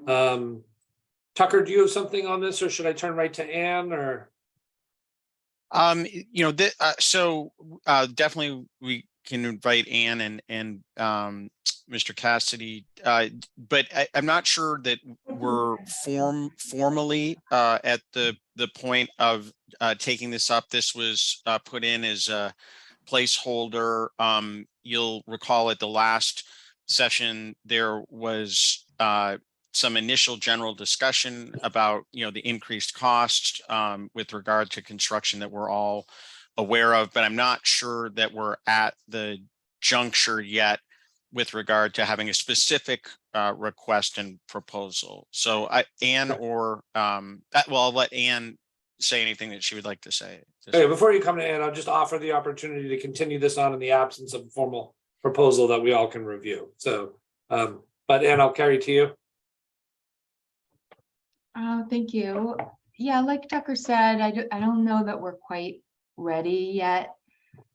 Tucker, do you have something on this, or should I turn right to Ann, or? Definitely we can invite Ann and Mr. Cassidy, but I'm not sure that we're formally at the point of taking this up. This was put in as placeholder. You'll recall at the last session, there was some initial general discussion about, the increased costs with regard to construction that we're all aware of, but I'm not sure that we're at the juncture yet with regard to having a specific request and proposal. So Anne or I'll let Anne say anything that she would like to say. Okay, before you come to Ann, I'll just offer the opportunity to continue this on in the absence of a formal proposal that we all can review. So, but Ann, I'll carry to you. Thank you. Yeah, like Tucker said, I don't know that we're quite ready yet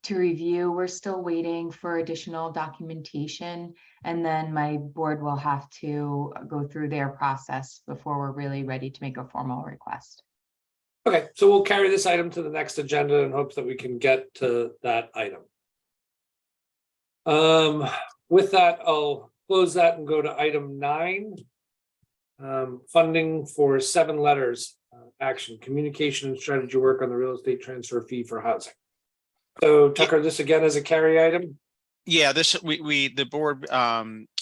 to review. We're still waiting for additional documentation, and then my board will have to go through their process before we're really ready to make a formal request. Okay, so we'll carry this item to the next agenda in hopes that we can get to that item. With that, I'll close that and go to item 9. Funding for 7 letters, action, communication and strategy work on the real estate transfer fee for housing. So Tucker, this again is a carry item. Yeah, the board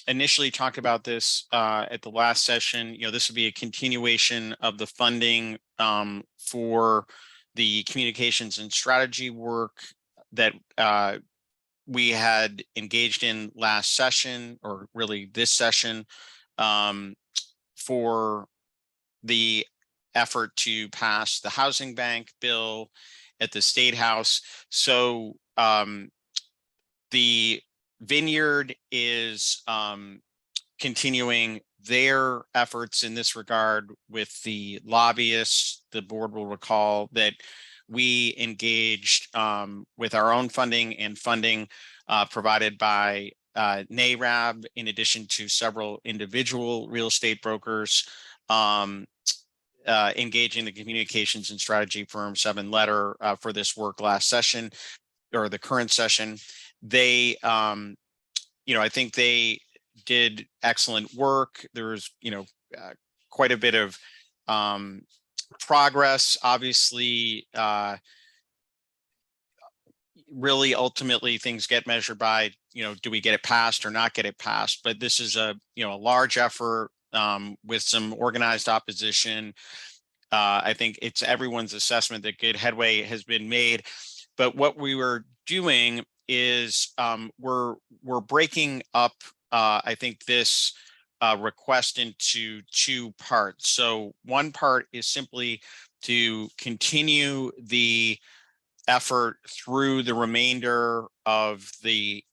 initially talked about this at the last session. This would be a continuation of the funding for the communications and strategy work that we had engaged in last session, or really this session, for the effort to pass the housing bank bill at the State House. So the Vineyard is continuing their efforts in this regard with the lobbyists. The board will recall that we engaged with our own funding and funding provided by NARAB, in addition to several individual real estate brokers, engaging the communications and strategy firm 7 letter for this work last session, or the current session. They, I think they did excellent work. There was, quite a bit of progress. Obviously, really, ultimately, things get measured by, do we get it passed or not get it passed? But this is a large effort with some organized opposition. I think it's everyone's assessment that good headway has been made. But what we were doing is we're breaking up, I think, this request into 2 parts. So one part is simply to continue the effort through the remainder of the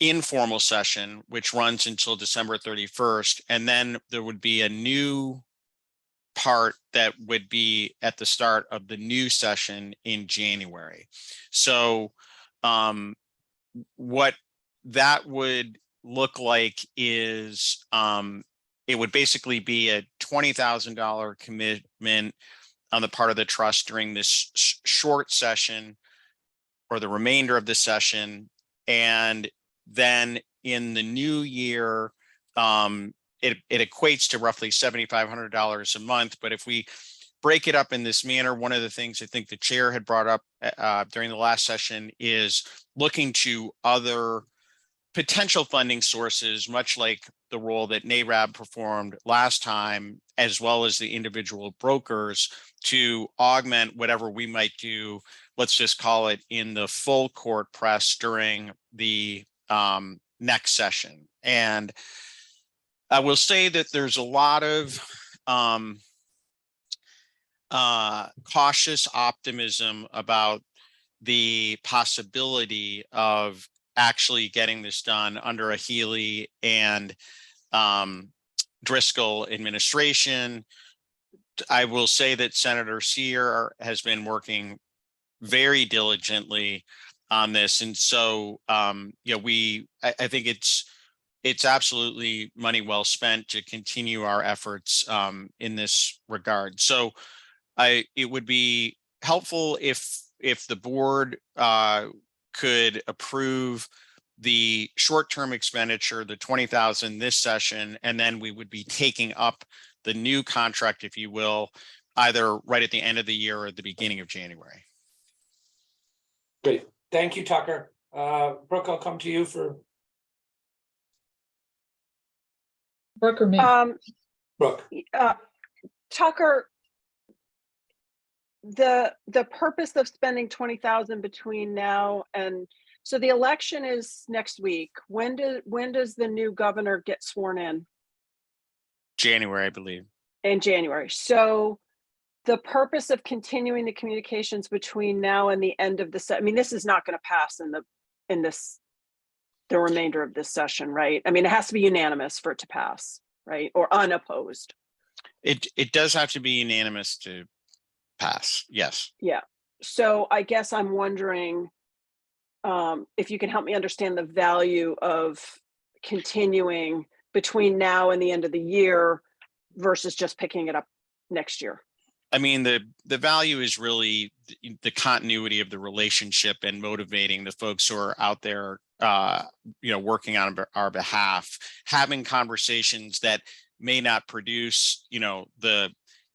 informal session, which runs until December 31st. And then there would be a new part that would be at the start of the new session in January. So what that would look like is it would basically be a $20,000 commitment on the part of the trust during this short session, or the remainder of the session. And then in the new year, it equates to roughly $7,500 a month. But if we break it up in this manner, one of the things I think the chair had brought up during the last session is looking to other potential funding sources, much like the role that NARAB performed last time, as well as the individual brokers, to augment whatever we might do, let's just call it, in the full court press during the next session. And I will say that there's a lot of cautious optimism about the possibility of actually getting this done under a Healy and Driscoll administration. I will say that Senator Sear has been working very diligently on this. And so, I think it's absolutely money well spent to continue our efforts in this regard. So it would be helpful if the board could approve the short-term expenditure, the $20,000 this session, and then we would be taking up the new contract, if you will, either right at the end of the year or the beginning of January. Great. Thank you, Tucker. Brooke, I'll come to you for Brooke or me? Brooke. Tucker, the purpose of spending 20,000 between now and, so the election is next week. When does the new governor get sworn in? January, I believe. In January. So the purpose of continuing the communications between now and the end of the I mean, this is not going to pass in the remainder of this session, right? I mean, it has to be unanimous for it to pass, right? Or unopposed. It does have to be unanimous to pass. Yes. Yeah. So I guess I'm wondering if you can help me understand the value of continuing between now and the end of the year versus just picking it up next year. I mean, the value is really the continuity of the relationship and motivating the folks who are out there, working on our behalf, having conversations that may not produce, the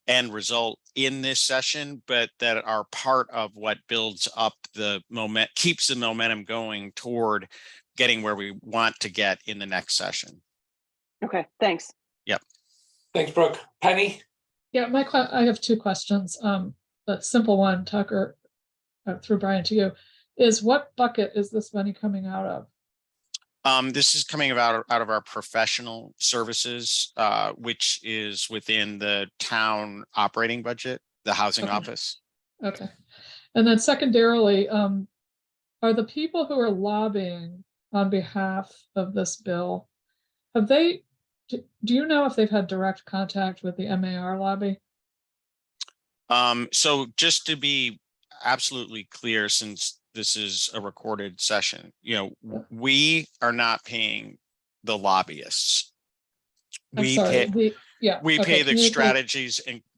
end result in this session, but that are part of what builds up the keeps the momentum going toward getting where we want to get in the next session. Okay, thanks. Yep. Thanks, Brooke. Penny? Yeah, I have two questions. The simple one, Tucker, through Brian to you, is what bucket is this money coming out of? This is coming out of our professional services, which is within the town operating budget, the housing Okay. office. Okay. And then secondarily, are the people who are lobbying on behalf of this bill, do you know if they've had direct contact with the MAR lobby? So just to be absolutely clear, since this is a recorded session, we are not paying the lobbyists. We pay the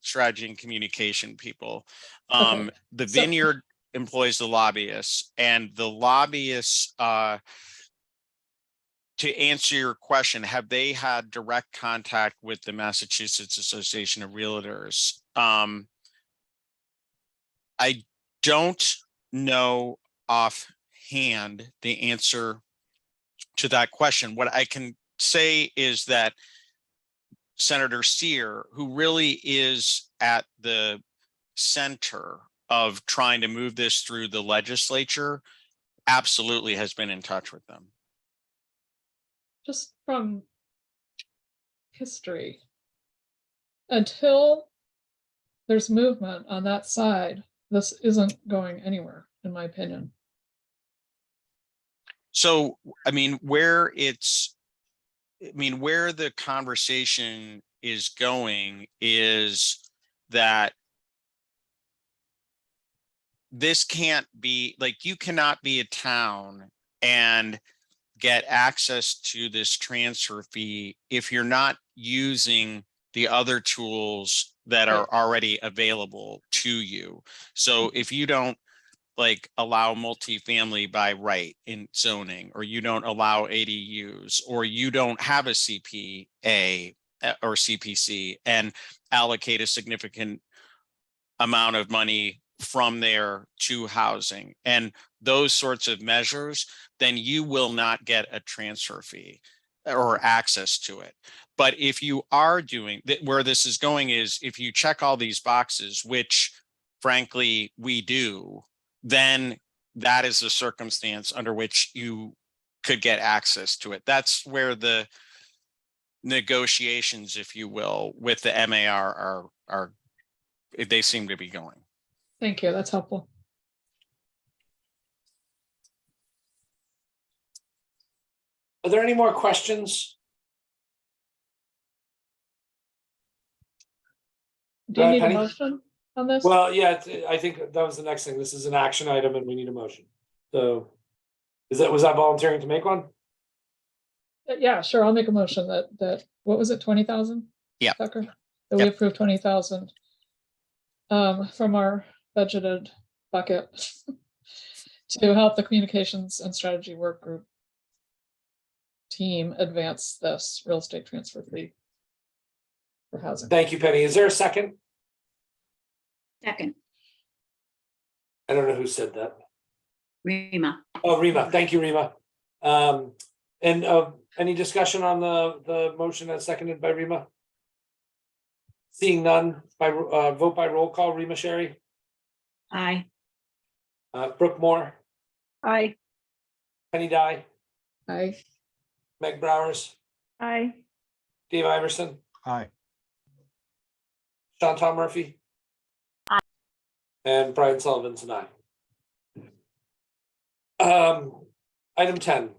strategy and communication people. Okay. The Vineyard employs the lobbyists, and the lobbyists, to answer your question, have they had direct contact with the Massachusetts Association of Realtors? I don't know offhand the answer to that question. What I can say is that Senator Sear, who really is at the center of trying to move this through the legislature, absolutely has been in touch with them. Just from history, until there's movement on that side, this isn't going anywhere, in my opinion. So, where the conversation is going is that this can't be, you cannot be a town and get access to this transfer fee if you're not using the other tools that are already available to you. So if you don't allow multifamily by right in zoning, or you don't allow ADUs, or you don't have a CPA or CPC and allocate a significant amount of money from there to housing and those sorts of measures, then you will not get a transfer fee or access to it. But if you are doing where this is going is if you check all these boxes, which frankly we do, then that is the circumstance under which you could get access to it. That's where the negotiations, if you will, with the MAR are they seem to be going. Thank you. That's helpful. Are there any more questions? Do you need a Penny? motion on this? Well, yeah, I think that was the next thing. This is an action item and we need a motion. So was that volunteering to make one? Yeah, sure. I'll make a motion that what was it, 20,000? Yeah. Tucker? That we approve 20,000 from our budgeted bucket to help the communications and strategy work group team advance this real estate transfer fee for housing. Thank you, Penny. Is there a second? Second, I don't know who said that. Rima. Oh, Rima, thank you, Rima. And any discussion on the motion that's seconded by Rima? Seeing none, by vote by roll call, Rima Sherry, Aye. Brooke Moore, Aye. Penny Dye, I, Meg Bowers, Aye. Dave Iverson, Aye. Sean Tom Murphy. Aye. And Brian Sullivan's an aye. Item 10.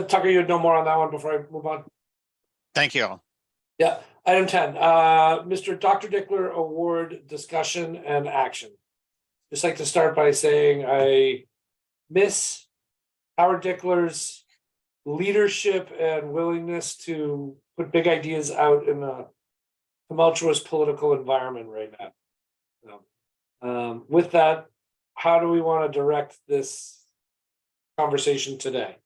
Tucker, you had no more on that one before I move on? Thank you all. Yeah, item 10, Mr. Dr. Dickler Award discussion and action. Just like to start by saying I miss Howard Dickler's leadership and willingness to put big ideas out in a tumultuous political environment right now. So, with that, how do we want to direct this conversation today?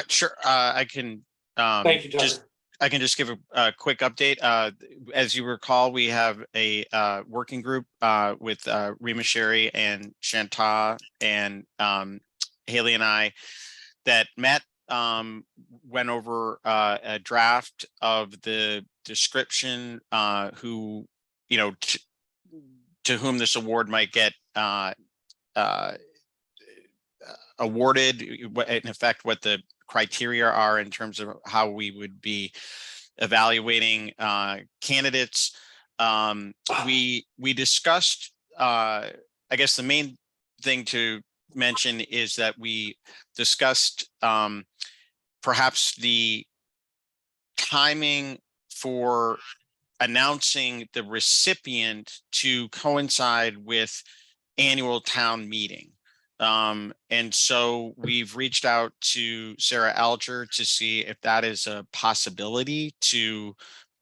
Sure, I can. Thank you, Tucker. I can just give a quick update. As you recall, we have a working group with Rima Sherry and Shanta and Haley and I that met, went over a draft of the description, who, you know, to whom this award might get awarded, in effect, what the criteria are in terms of how we would be evaluating candidates. We discussed, I guess the main thing to mention is that we discussed perhaps the timing for announcing the recipient to coincide with annual town meeting. And so we've reached out to Sarah Alger to see if that is a possibility to,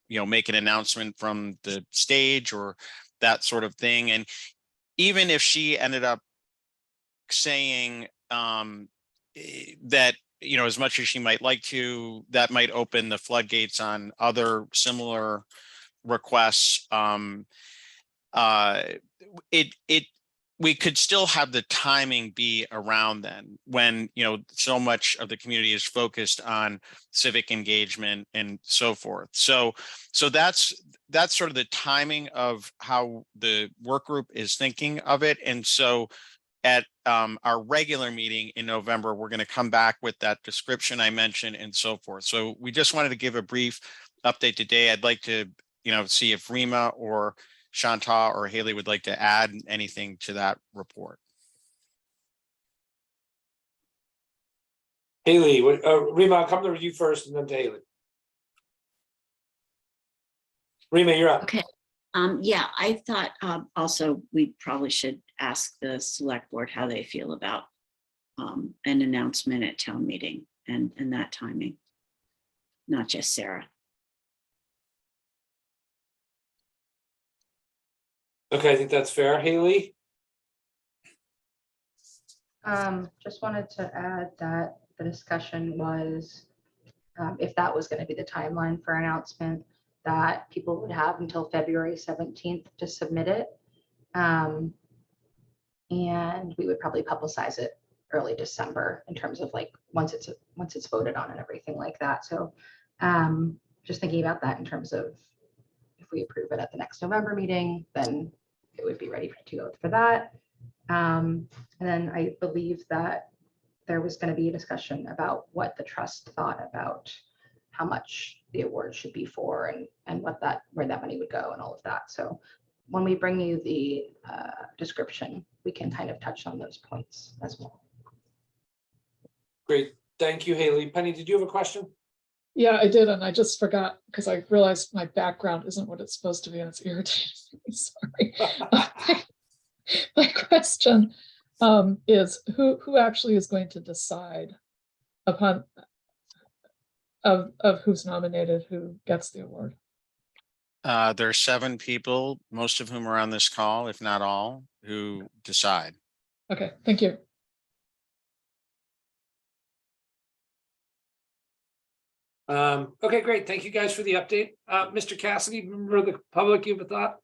you know, make an announcement from the stage or that sort of thing. And even if she ended up saying that, you know, as much as she might like to, that might open the floodgates on other similar requests. We could still have the timing be around then when, you know, so much of the community is focused on civic engagement and so forth. So that's sort of the timing of how the work group is thinking of it. And so at our regular meeting in November, we're going to come back with that description I mentioned and so forth. So we just wanted to give a brief update today. I'd like to, you know, see if Rima or Shanta or Haley would like to add anything to that report. Haley, Rima, I'll come to you first and then to Haley. Rima, you're up. Okay. Yeah, I thought also we probably should ask the select board how they feel about an announcement at town meeting and that timing, not just Sarah. Okay, I think that's fair. Haley? Just wanted to add that the discussion was, if that was going to be the timeline for announcement, that people would have until February 17th to submit it. And we would probably publicize it early December in terms of like once it's voted on and everything like that. So just thinking about that in terms of if we approve it at the next November meeting, then it would be ready to go for that. And then I believe that there was going to be a discussion about what the trust thought about how much the award should be for and where that money would go and all of that. So when we bring you the description, we can kind of touch on those points as well. Great. Thank you, Haley. Penny, did you have a question? yeah, I did, and I just forgot because I realized my background isn't what it's supposed to be, and it's irritating me. Sorry. My question is who actually is going to decide upon of who's nominated, who gets the award? There are 7 people, most of whom are on this call, if not all, who decide. Okay, thank you. Okay, great. Thank you guys for the update. Mr. Cassidy, member of the public, you have a thought?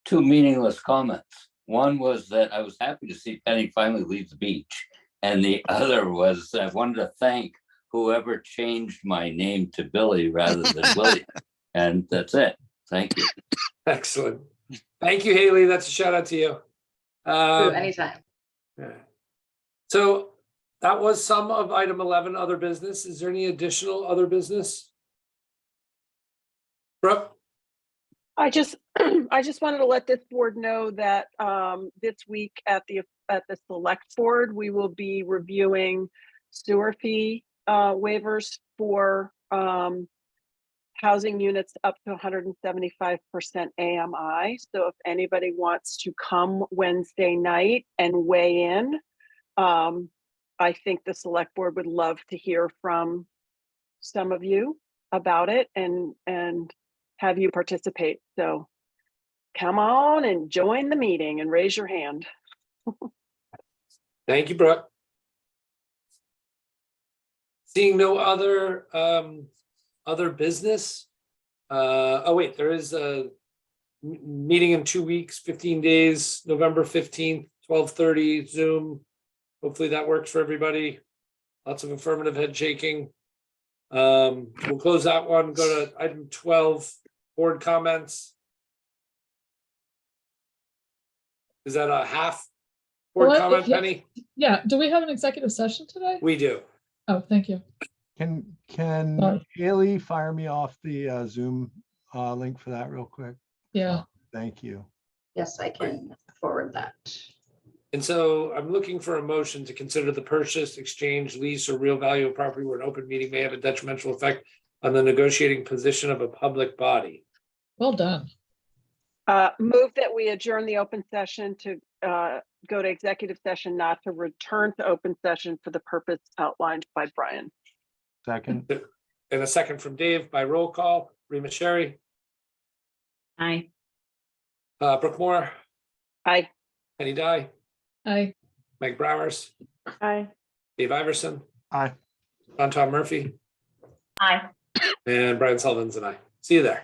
Two meaningless comments. One was that I was happy to see Penny finally leave the beach. And the other was I wanted to thank whoever changed my name to Billy rather than William. And that's it. Thank you. Excellent. Thank you, Haley. That's a shout out to you. Ooh, anytime. Yeah. So that was some of item 11, other business. Is there any additional other business? Brooke? I just wanted to let this board know that this week at the select board, we will be reviewing sewer fee waivers for housing units up to 175% AMI. So if anybody wants to come Wednesday night and weigh in, I think the select board would love to hear from some of you about it and have you participate. So come on and join the meeting and raise your hand. Thank you, Brooke. Seeing no other other business. Oh wait, there is a meeting in 2 weeks, 15 days, November 15th, 12:30 Zoom. Hopefully that works for everybody. Lots of affirmative head shaking. We'll close that one, go to item 12, board comments. Is that a half board Well, comment, yeah. Penny? Yeah, do we have an executive session today? We do. Oh, thank you. Can Sorry. Haley fire me off the Zoom link for that real quick? Yeah. Thank you. Yes, I can forward that. And so I'm looking for a motion to consider the purchase, exchange, lease, or real value of property where an open meeting may have a detrimental effect on the negotiating position of a public body. Well done. Move that we adjourn the open session to go to executive session, not to return to open session for the purpose outlined by Brian. Second. And a second from Dave by roll call. Rima Sherry, Aye. Brooke Moore, Aye. Penny Dye, Aye. Meg Bowers, Aye. Dave Iverson, Aye. John Tom Murphy, Aye. and Brian Sullivan's and I. See you there.